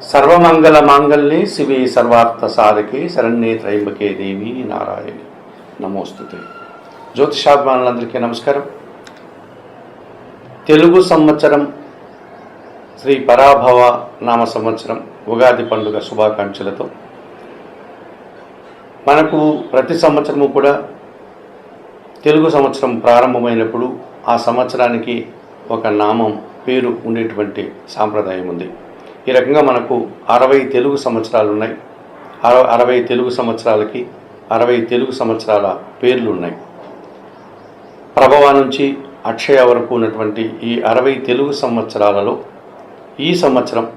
సర్వమంగళ మాంగళ్యే శివే సర్వార్థ సాధకే శరణ్యే త్రయంబకే దేవి నారాయణి నమోస్తుతే. జ్యోతిషాభిమానులందరికీ నమస్కారం. తెలుగు సంవత్సరం శ్రీ పరాభవ నామ సంవత్సరం ఉగాది పండుగ శుభాకాంక్షలతో మనకు ప్రతి సంవత్సరము కూడా తెలుగు సంవత్సరం ప్రారంభమైనప్పుడు ఆ సంవత్సరానికి ఒక నామం పేరు ఉండేటువంటి సాంప్రదాయం ఉంది. ఈ రకంగా మనకు 60 తెలుగు సంవత్సరాలు ఉన్నాయి. 60 తెలుగు సంవత్సరాలకి 60 తెలుగు సంవత్సరాల పేర్లు ఉన్నాయి. ప్రభవ నుంచి అక్షయ వరకు ఉన్నటువంటి ఈ 60 తెలుగు సంవత్సరాలలో ఈ సంవత్సరం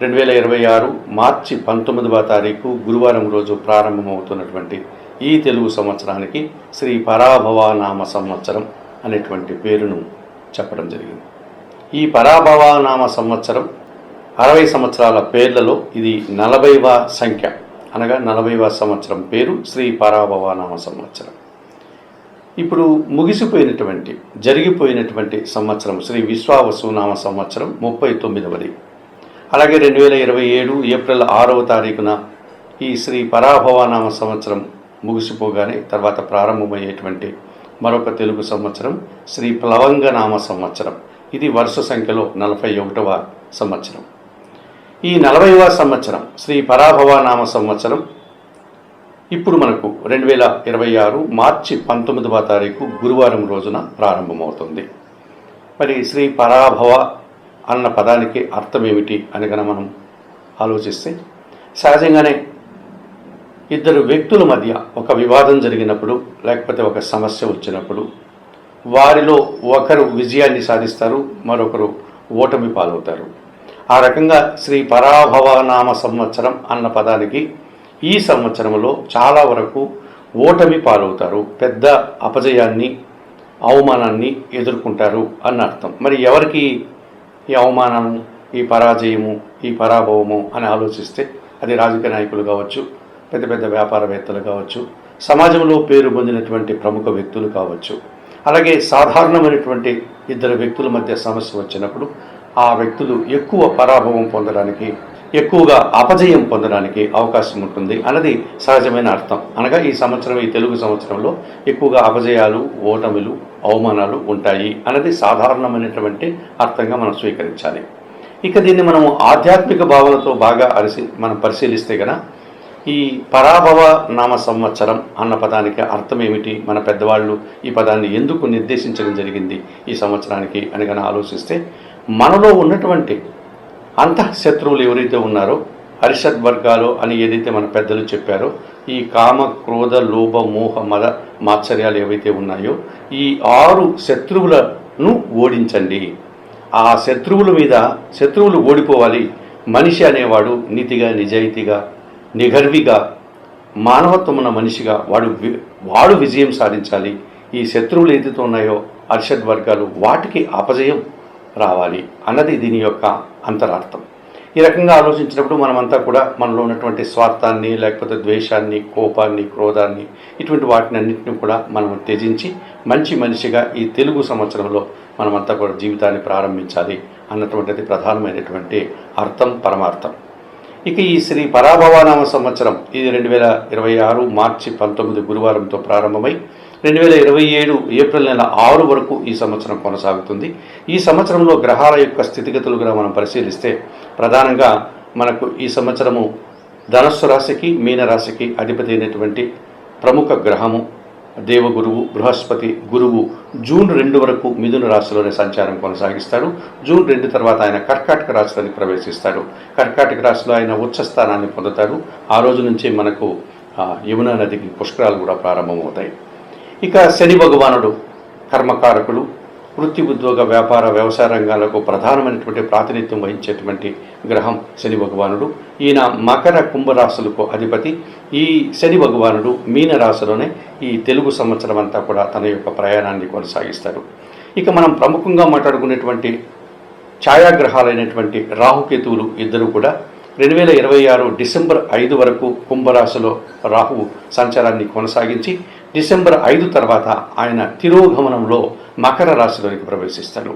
2026 మార్చి 19వ తారీఖు గురువారం రోజు ప్రారంభమవుతున్నటువంటి ఈ తెలుగు సంవత్సరానికి శ్రీ పరాభవ నామ సంవత్సరం అనేటువంటి పేరును చెప్పడం జరిగింది. ఈ పరాభవ నామ సంవత్సరం 60 సంవత్సరాల పేర్లలో ఇది 40వ సంఖ్య, అనగా 40వ సంవత్సరం పేరు శ్రీ పరాభవ నామ సంవత్సరం. ఇప్పుడు జరిగిపోయినటువంటి సంవత్సరం శ్రీ విశ్వావసు నామ సంవత్సరం 39వది. అలాగే 2027 ఏప్రిల్ 6వ తారీఖున ఈ శ్రీ పరాభవ నామ సంవత్సరం ముగిసిపోగానే తర్వాత ప్రారంభమయ్యేటువంటి మరొక తెలుగు సంవత్సరం శ్రీ ప్లవంగ నామ సంవత్సరం. ఇది వరుస సంఖ్యలో 41వ సంవత్సరం. ఈ 40వ సంవత్సరం శ్రీ పరాభవ నామ సంవత్సరం ఇప్పుడు మనకు 2026 మార్చి 19వ తారీఖు గురువారం రోజున ప్రారంభమవుతుంది. మరి శ్రీ పరాభవ అన్న పదానికి అర్థం ఏమిటి అని కనుక మనం ఆలోచిస్తే, సహజంగానే ఇద్దరు వ్యక్తుల మధ్య ఒక వివాదం జరిగినప్పుడు, లేకపోతే ఒక సమస్య వచ్చినప్పుడు వారిలో ఒకరు విజయాన్ని సాధిస్తారు, మరొకరు ఓటమి పాలవుతారు. ఆ రకంగా శ్రీ పరాభవ నామ సంవత్సరం అన్న పదానికి ఈ సంవత్సరంలో చాలా వరకు ఓటమి పాలవుతారు, పెద్ద అపజయాన్ని అవమానాన్ని ఎదుర్కొంటారు అన్న అర్థం. మరి ఎవరికి ఈ అవమానము, ఈ పరాజయము, ఈ పరాభవము అని ఆలోచిస్తే అది రాజకీయ నాయకులు కావచ్చు, పెద్ద పెద్ద వ్యాపారవేత్తలు కావచ్చు, సమాజంలో పేరు పొందినటువంటి ప్రముఖ వ్యక్తులు కావచ్చు. అలాగే సాధారణమైనటువంటి ఇద్దరు వ్యక్తుల మధ్య సమస్య వచ్చినప్పుడు ఆ వ్యక్తులు ఎక్కువ పరాభవం పొందడానికి, ఎక్కువగా అపజయం పొందడానికి అవకాశం ఉంటుంది అన్నది సహజమైన అర్థం. అనగా ఈ సంవత్సరం, ఈ తెలుగు సంవత్సరంలో ఎక్కువగా అపజయాలు, ఓటములు, అవమానాలు ఉంటాయి అన్నది సాధారణమైనటువంటి అర్థంగా మనం స్వీకరించాలి. ఇక దీన్ని మనం ఆధ్యాత్మిక భావనతో బాగా మనం పరిశీలిస్తే గన ఈ పరాభవ నామ సంవత్సరం అన్న పదానికి అర్థం ఏమిటి, మన పెద్దవాళ్ళు ఈ పదాన్ని ఎందుకు నిర్దేశించడం జరిగింది ఈ సంవత్సరానికి అని కనుక ఆలోచిస్తే, మనలో ఉన్నటువంటి అంతఃశత్రువులు ఎవరైతే ఉన్నారో, అరిషద్ వర్గాలు అని ఏదైతే మన పెద్దలు చెప్పారో, ఈ కామ, క్రోధ, లోభ, మోహ, మద, మాత్సర్యాలు ఏవైతే ఉన్నాయో ఈ 6 శత్రువులను ఓడించండి. ఆ శత్రువులు ఓడిపోవాలి. మనిషి అనేవాడు నీతిగా, నిజాయితీగా, నిగర్విగా, మానవత్వం ఉన్న మనిషిగా వాడు విజయం సాధించాలి. ఈ శత్రువులు ఏదైతే ఉన్నాయో అరిషద్ వర్గాలు, వాటికి అపజయం రావాలి అన్నది దీని యొక్క అంతరార్థం. ఈ రకంగా ఆలోచించినప్పుడు మనమంతా కూడా మనలో ఉన్నటువంటి స్వార్థాన్ని, లేకపోతే ద్వేషాన్ని, కోపాన్ని, క్రోధాన్ని, ఇటువంటి వాటిని అన్నింటినీ కూడా మనం త్యజించి మంచి మనిషిగా ఈ తెలుగు సంవత్సరంలో మనమంతా కూడా జీవితాన్ని ప్రారంభించాలి అన్నటువంటిది ప్రధానమైనటువంటి అర్థం, పరమార్థం. ఇక ఈ శ్రీ పరాభవ నామ సంవత్సరం ఇది 2026 మార్చి 19 గురువారంతో ప్రారంభమై 2027 ఏప్రిల్ నెల 6 వరకు ఈ సంవత్సరం కొనసాగుతుంది. ఈ సంవత్సరంలో గ్రహాల యొక్క స్థితిగతులు కూడా మనం పరిశీలిస్తే, ప్రధానంగా మనకు ఈ సంవత్సరము ధనస్సు రాశికి, మీనరాశికి అధిపతి అయినటువంటి ప్రముఖ గ్రహము దేవగురువు బృహస్పతి గురువు జూన్ 2 వరకు మిథున రాశిలోనే సంచారం కొనసాగిస్తాడు. జూన్ 2 తర్వాత ఆయన కర్కాటక రాశిలోకి ప్రవేశిస్తాడు. కర్కాటక రాశిలో ఆయన ఉచ్చ స్థానాన్ని పొందుతాడు. ఆ రోజు నుంచి మనకు యమునా నదికి పుష్కరాలు కూడా ప్రారంభమవుతాయి. ఇక శని భగవానుడు కర్మకారకుడు, వృత్తి, ఉద్యోగ, వ్యాపార, వ్యవసాయ రంగాలకు ప్రధానమైనటువంటి ప్రాతినిధ్యం వహించేటువంటి గ్రహం శని భగవానుడు. ఈయన మకర, కుంభరాశులకు అధిపతి. ఈ శని భగవానుడు మీన రాశిలోనే ఈ తెలుగు సంవత్సరం అంతా కూడా తన యొక్క ప్రయాణాన్ని కొనసాగిస్తారు. ఇక మనం ప్రముఖంగా మాట్లాడుకునేటువంటి ఛాయాగ్రహాలైనటువంటి రాహుకేతువులు ఇద్దరు కూడా 2026 డిసెంబర్ 5 వరకు కుంభరాశిలో రాహువు సంచారాన్ని కొనసాగించి డిసెంబర్ 5 తర్వాత ఆయన తిరోగమనంలో మకర రాశిలోనికి ప్రవేశిస్తాడు.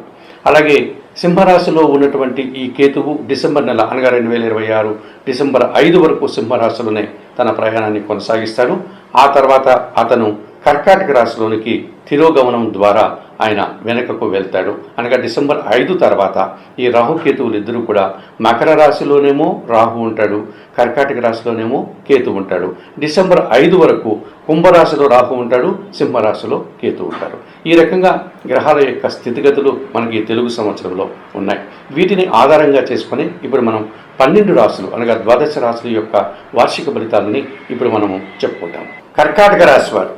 అలాగే సింహరాశిలో ఉన్నటువంటి ఈ కేతువు డిసెంబర్ నెల అనగా 2026 డిసెంబర్ 5 వరకు సింహరాశిలోనే తన ప్రయాణాన్ని కొనసాగిస్తాడు. ఆ తర్వాత అతను కర్కాటక రాశిలోనికి తిరోగమనం ద్వారా ఆయన వెనకకు వెళ్తాడు. అనగా డిసెంబర్ 5 తర్వాత ఈ రాహుకేతువులు ఇద్దరూ కూడా మకర రాశిలోనేమో రాహు ఉంటాడు, కర్కాటక రాశిలోనేమో కేతు ఉంటాడు. డిసెంబర్ 5 వరకు కుంభరాశిలో రాహు ఉంటాడు, సింహరాశిలో కేతు ఉంటాడు. ఈ రకంగా గ్రహాల యొక్క స్థితిగతులు మనకి తెలుగు సంవత్సరంలో ఉన్నాయి. వీటిని ఆధారంగా చేసుకొని ఇప్పుడు మనం 12 రాశులు అనగా ద్వాదశ రాశుల యొక్క వార్షిక ఫలితాలని ఇప్పుడు మనము చెప్పుకుంటాం. కర్కాటక రాశి వారు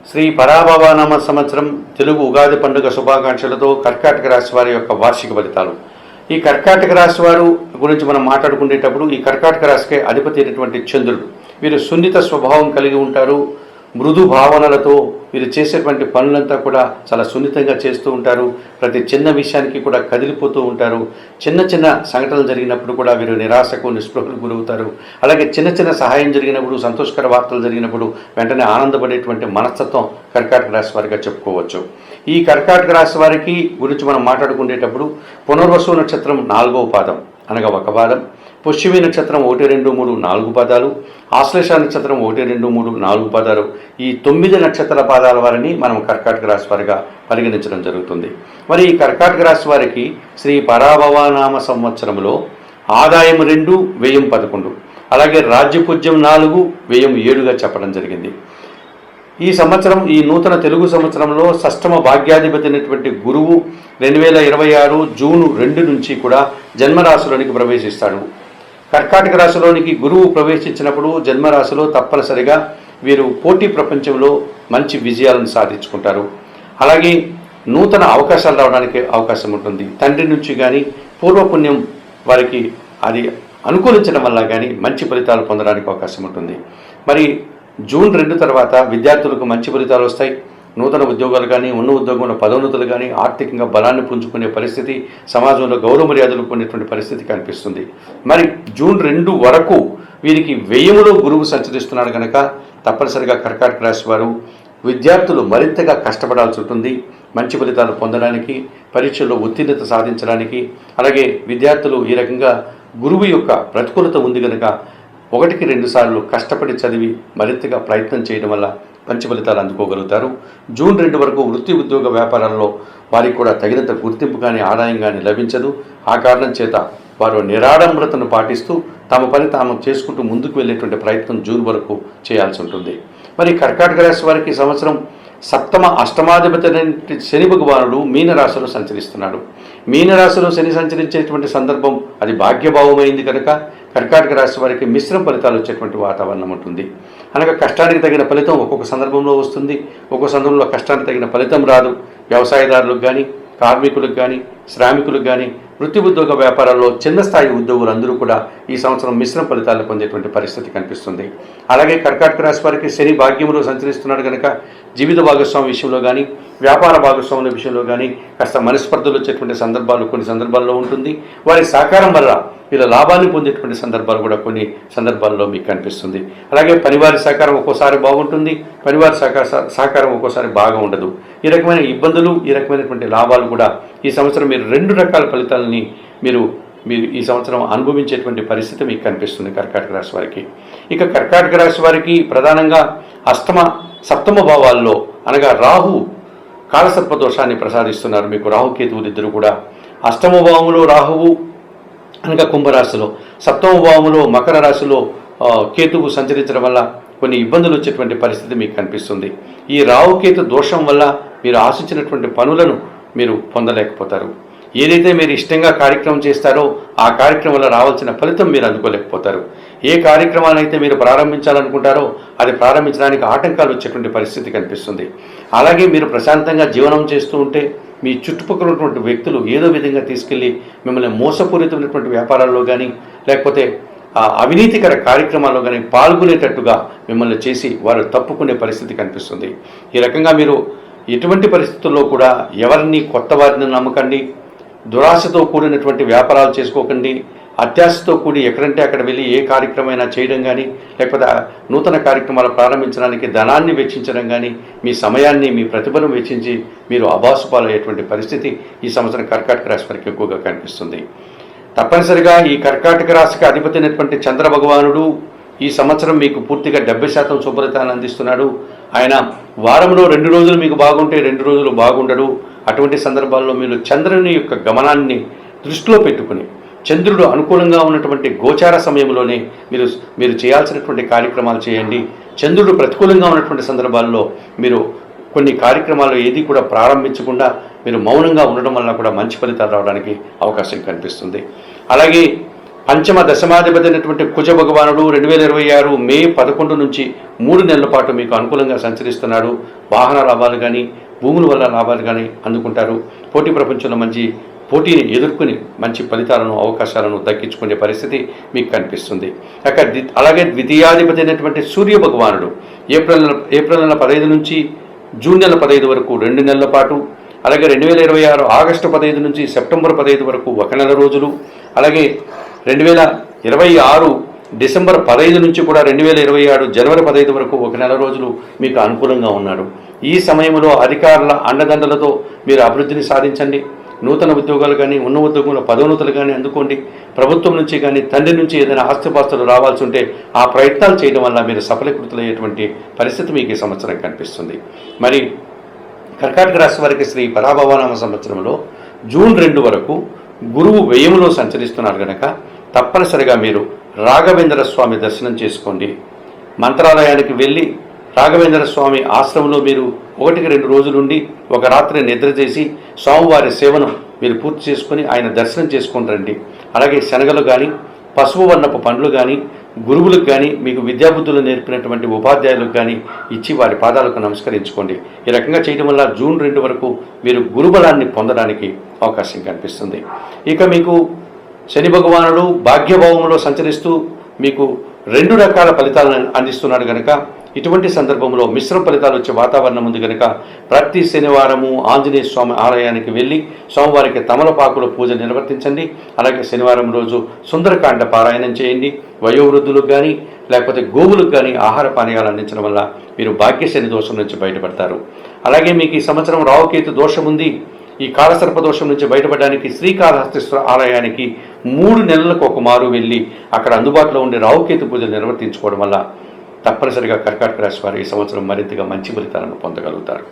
శ్రీ పరాభవానామ సంవత్సరం తెలుగు ఉగాది పండుగ శుభాకాంక్షలతో కర్కాటక రాశి వారి యొక్క వార్షిక ఫలితాలు. ఈ కర్కాటక రాశి వారు గురించి మనం మాట్లాడుకునేటప్పుడు ఈ కర్కాటక రాశికి అధిపతి అయినటువంటి చంద్రుడు. వీరు సున్నిత స్వభావం కలిగి ఉంటారు. మృదు భావనలతో వీరు చేసేటువంటి పనులంతా కూడా చాలా సున్నితంగా చేస్తూ ఉంటారు. ప్రతి చిన్న విషయానికి కూడా కదిలిపోతూ ఉంటారు. చిన్న చిన్న సంఘటనలు జరిగినప్పుడు కూడా వీరు నిరాశకు నిస్పృహకు గురవుతారు. అలాగే చిన్న చిన్న సహాయం జరిగినప్పుడు, సంతోషకర వార్తలు జరిగినప్పుడు వెంటనే ఆనందపడేటువంటి మనస్తత్వం కర్కాటక రాశి వారిగా చెప్పుకోవచ్చు. ఈ కర్కాటక రాశి వారికి గురించి మనం మాట్లాడుకునేటప్పుడు పునర్వసు నక్షత్రం 4వ పాదం అనగా ఒక పాదం, పుష్యమి నక్షత్రం 1, 2, 3, 4 పదాలు, ఆశ్లేష నక్షత్రం 1, 2, 3, 4 పదాలు, ఈ 9 నక్షత్ర పాదాల వారిని మనం కర్కాటక రాశి వారిగా పరిగణించడం జరుగుతుంది. మరి ఈ కర్కాటక రాశి వారికి శ్రీ పరాభవానామ సంవత్సరంలో ఆదాయం 2, వ్యయం 11, అలాగే రాజ్యపూజ్యం 4, వ్యయం 7గా చెప్పడం జరిగింది. ఈ సంవత్సరం ఈ నూతన తెలుగు సంవత్సరంలో షష్టమ భాగ్యాధిపతి అయినటువంటి గురువు 2026 జూన్ 2 నుంచి కూడా జన్మరాశిలోనికి ప్రవేశిస్తాడు. కర్కాటక రాశిలోనికి గురువు ప్రవేశించినప్పుడు జన్మరాశిలో తప్పనిసరిగా వీరు పోటీ ప్రపంచంలో మంచి విజయాలను సాధించుకుంటారు. అలాగే నూతన అవకాశాలు రావడానికి అవకాశం ఉంటుంది. తండ్రి నుంచి కానీ పూర్వపుణ్యం వారికి అది అనుకూలించడం వల్ల కానీ మంచి ఫలితాలు పొందడానికి అవకాశం ఉంటుంది. మరి జూన్ 2 తర్వాత విద్యార్థులకు మంచి ఫలితాలు వస్తాయి. నూతన ఉద్యోగాలు కానీ, ఉన్న ఉద్యోగంలో పదోన్నతులు కానీ, ఆర్థికంగా బలాన్ని పుంజుకునే పరిస్థితి, సమాజంలో గౌరవ మర్యాదలు పొందేటువంటి పరిస్థితి కనిపిస్తుంది. మరి జూన్ 2 వరకు వీరికి వ్యయములో గురువు సంచరిస్తున్నాడు కనుక తప్పనిసరిగా కర్కాటక రాశి వారు విద్యార్థులు మరింతగా కష్టపడాల్సి ఉంటుంది. మంచి ఫలితాలు పొందడానికి, పరీక్షల్లో ఉత్తీర్ణత సాధించడానికి. అలాగే విద్యార్థులు ఈ రకంగా గురువు యొక్క ప్రతికూలత ఉంది కనుక 1-2 సార్లు కష్టపడి చదివి మరింతగా ప్రయత్నం చేయడం వల్ల మంచి ఫలితాలు అందుకోగలుగుతారు. జూన్ 2 వరకు వృత్తి, ఉద్యోగ, వ్యాపారాల్లో వారికి కూడా తగినంత గుర్తింపు కానీ, ఆదాయం కానీ లభించదు. ఆ కారణం చేత వారు నిరాడంబరతను పాటిస్తూ తమ పని తాము చేసుకుంటూ ముందుకు వెళ్ళేటువంటి ప్రయత్నం జూన్ వరకు చేయాల్సి ఉంటుంది. మరి కర్కాటక రాశి వారికి సంవత్సరం సప్తమ అష్టమాధిపతి శని భగవానుడు మీనరాశిలో సంచరిస్తున్నాడు. మీనరాశిలో శని సంచరించేటువంటి సందర్భం అది భాగ్యభావమైంది కనుక కర్కాటక రాశి వారికి మిశ్రమ ఫలితాలు వచ్చేటువంటి వాతావరణం ఉంటుంది. అనగా కష్టానికి తగిన ఫలితం ఒక్కొక్క సందర్భంలో వస్తుంది, ఒక్కొక్క సందర్భంలో కష్టానికి తగిన ఫలితం రాదు. వ్యవసాయదారులకు కానీ, కార్మికులకు కానీ, శ్రామికులకు కానీ, వృత్తి, ఉద్యోగ, వ్యాపారాల్లో చిన్న స్థాయి ఉద్యోగులందరూ కూడా ఈ సంవత్సరం మిశ్రమ ఫలితాలు పొందేటువంటి పరిస్థితి కనిపిస్తుంది. అలాగే కర్కాటక రాశి వారికి శని భాగ్యంలో సంచరిస్తున్నాడు కనుక జీవిత భాగస్వామి విషయంలో కానీ, వ్యాపార భాగస్వాముల విషయంలో కానీ కాస్త మనస్పర్ధలు వచ్చేటువంటి సందర్భాలు కొన్ని సందర్భాల్లో ఉంటుంది. వారి సహకారం వల్ల వీళ్ళ లాభాన్ని పొందేటువంటి సందర్భాలు కూడా కొన్ని సందర్భాల్లో మీకు కనిపిస్తుంది. అలాగే పనివారి సహకారం ఒక్కోసారి బాగుంటుంది, పనివారి సహకారం ఒక్కోసారి బాగా ఉండదు. ఈ రకమైన ఇబ్బందులు, ఈ రకమైనటువంటి లాభాలు కూడా ఈ సంవత్సరం మీరు 2 రకాల ఫలితాలని మీరు ఈ సంవత్సరం అనుభవించేటువంటి పరిస్థితి మీకు కనిపిస్తుంది కర్కాటక రాశి వారికి. ఇక కర్కాటక రాశి వారికి ప్రధానంగా సప్తమ భావాల్లో అనగా రాహు కాలసర్ప దోషాన్ని ప్రసాదిస్తున్నారు. మీకు రాహుకేతువులు ఇద్దరు కూడా అష్టమ భావంలో రాహువు అనగా కుంభరాశిలో, సప్తమ భావంలో మకర రాశిలో కేతువు సంచరించడం వల్ల కొన్ని ఇబ్బందులు వచ్చేటువంటి పరిస్థితి మీకు కనిపిస్తుంది. ఈ రాహుకేతు దోషం వల్ల మీరు ఆశించినటువంటి పనులను మీరు పొందలేకపోతారు. ఏదైతే మీరు ఇష్టంగా కార్యక్రమం చేస్తారో ఆ కార్యక్రమం వల్ల రావాల్సిన ఫలితం మీరు అందుకోలేకపోతారు. ఏ కార్యక్రమాలైతే మీరు ప్రారంభించాలనుకుంటారో అది ప్రారంభించడానికి ఆటంకాలు వచ్చేటువంటి పరిస్థితి కనిపిస్తుంది. అలాగే మీరు ప్రశాంతంగా జీవనం చేస్తూ ఉంటే మీ చుట్టుపక్కల ఉన్నటువంటి వ్యక్తులు ఏదో విధంగా తీసుకెళ్ళి మిమ్మల్ని మోసపూరితమైనటువంటి వ్యాపారాల్లో కానీ, లేకపోతే అవినీతికర కార్యక్రమాల్లో కానీ పాల్గొనేటట్టుగా మిమ్మల్ని చేసి వారు తప్పుకునే పరిస్థితి కనిపిస్తుంది. ఈ రకంగా మీరు ఎటువంటి పరిస్థితుల్లో కూడా ఎవరిని కొత్త వారిని నమ్మకండి, దురాశతో కూడినటువంటి వ్యాపారాలు చేసుకోకండి, అత్యాశతో కూడి ఎక్కడంటే అక్కడ వెళ్ళి ఏ కార్యక్రమైనా చేయడం కానీ, లేకపోతే నూతన కార్యక్రమాలు ప్రారంభించడానికి ధనాన్ని వెచ్చించడం కానీ, మీ సమయాన్ని మీ ప్రతిభను వెచ్చించి మీరు అభాసుపాలయ్యేటువంటి పరిస్థితి ఈ సంవత్సరం కర్కాటక రాశి వారికి ఎక్కువగా కనిపిస్తుంది. తప్పనిసరిగా ఈ కర్కాటక రాశికి అధిపతి అయినటువంటి చంద్ర భగవానుడు ఈ సంవత్సరం మీకు పూర్తిగా 70% శుభ్రతను అందిస్తున్నాడు. ఆయన వారంలో 2 రోజులు మీకు బాగుంటే 2 రోజులు బాగుండడు. అటువంటి సందర్భాల్లో మీరు చంద్రుని యొక్క గమనాన్ని దృష్టిలో పెట్టుకుని చంద్రుడు అనుకూలంగా ఉన్నటువంటి గోచార సమయంలోనే మీరు చేయాల్సినటువంటి కార్యక్రమాలు చేయండి. చంద్రుడు ప్రతికూలంగా ఉన్నటువంటి సందర్భాల్లో మీరు కొన్ని కార్యక్రమాలు ఏది కూడా ప్రారంభించకుండా మీరు మౌనంగా ఉండడం వల్ల కూడా మంచి ఫలితాలు రావడానికి అవకాశం కనిపిస్తుంది. అలాగే పంచమ దశమాధిపతి అయినటువంటి కుజ భగవానుడు 2026 మే 11 నుంచి 3 నెలల పాటు మీకు అనుకూలంగా సంచరిస్తున్నాడు. వాహన లాభాలు కానీ, భూముల వల్ల లాభాలు కానీ అందుకుంటారు. పోటీ ప్రపంచంలో మంచి పోటీని ఎదుర్కొని మంచి ఫలితాలను, అవకాశాలను దక్కించుకునే పరిస్థితి మీకు కనిపిస్తుంది. అలాగే ద్వితీయాధిపతి అయినటువంటి సూర్య భగవానుడు ఏప్రిల్ నెల 15 నుంచి జూన్ నెల 15 వరకు 2 నెలల పాటు, అలాగే 2026 ఆగస్టు 15 నుంచి సెప్టెంబర్ 15 వరకు 1 నెల రోజులు, అలాగే 2026 డిసెంబర్ 15 నుంచి కూడా 2026 జనవరి 15 వరకు 1 నెల రోజులు మీకు అనుకూలంగా ఉన్నాడు. ఈ సమయంలో అధికారుల అండదండలతో మీరు అభివృద్ధిని సాధించండి. నూతన ఉద్యోగాలు కానీ, ఉన్న ఉద్యోగంలో పదోన్నతులు కానీ అందుకోండి. ప్రభుత్వం నుంచి కానీ, తండ్రి నుంచి ఏదైనా ఆస్తిపాస్తులు రావాల్సి ఉంటే ఆ ప్రయత్నాలు చేయడం వల్ల మీరు సఫలీకృతులయ్యేటువంటి పరిస్థితి మీకు ఈ సంవత్సరం కనిపిస్తుంది. మరి కర్కాటక రాశి వారికి శ్రీ పరాభవనామ సంవత్సరంలో జూన్ 2 వరకు గురువు వ్యయంలో సంచరిస్తున్నారు కనుక తప్పనిసరిగా మీరు రాఘవేంద్ర స్వామి దర్శనం చేసుకోండి. మంత్రాలయానికి వెళ్ళి రాఘవేంద్ర స్వామి ఆశ్రమంలో మీరు 1-2 రోజులుండి ఒక రాత్రి నిద్ర చేసి స్వామివారి సేవను మీరు పూర్తి చేసుకొని ఆయన దర్శనం చేసుకొని రండి. అలాగే శనగలు కానీ, పసుపు వర్ణపు పండ్లు కానీ, గురువులకు కానీ, మీకు విద్యాబుద్ధులు నేర్పినటువంటి ఉపాధ్యాయులకు కానీ ఇచ్చి వారి పాదాలకు నమస్కరించుకోండి. ఈ రకంగా చేయడం వల్ల జూన్ 2 వరకు మీరు గురుబలాన్ని పొందడానికి అవకాశం కనిపిస్తుంది. ఇక మీకు శని భగవానుడు భాగ్యభావంలో సంచరిస్తూ మీకు 2 రకాల ఫలితాలను అందిస్తున్నాడు కనుక ఇటువంటి సందర్భంలో మిశ్రమ ఫలితాలు వచ్చే వాతావరణం ఉంది కనుక ప్రతి శనివారము ఆంజనేయ స్వామి ఆలయానికి వెళ్ళి స్వామివారికి తమలపాకుల పూజ నిర్వర్తించండి. అలాగే శనివారం రోజు సుందరకాండ పారాయణం చేయండి. వయోవృద్ధులకు కానీ, లేకపోతే గోవులకు కానీ ఆహార పానీయాలు అందించడం వల్ల మీరు భాగ్యశని దోషం నుంచి బయటపడతారు. అలాగే మీకు ఈ సంవత్సరం రావుకేతు దోషం ఉంది. ఈ కాలసర్ప దోషం నుంచి బయటపడడానికి శ్రీకాళహస్తీశ్వర ఆలయానికి 3 నెలలకు ఒక మారు వెళ్ళి అక్కడ అందుబాటులో ఉండే రావుకేతు పూజలు నిర్వర్తించుకోవడం వల్ల తప్పనిసరిగా కర్కాటక రాశి వారు ఈ సంవత్సరం మరింతగా మంచి ఫలితాలను పొందగలుగుతారు.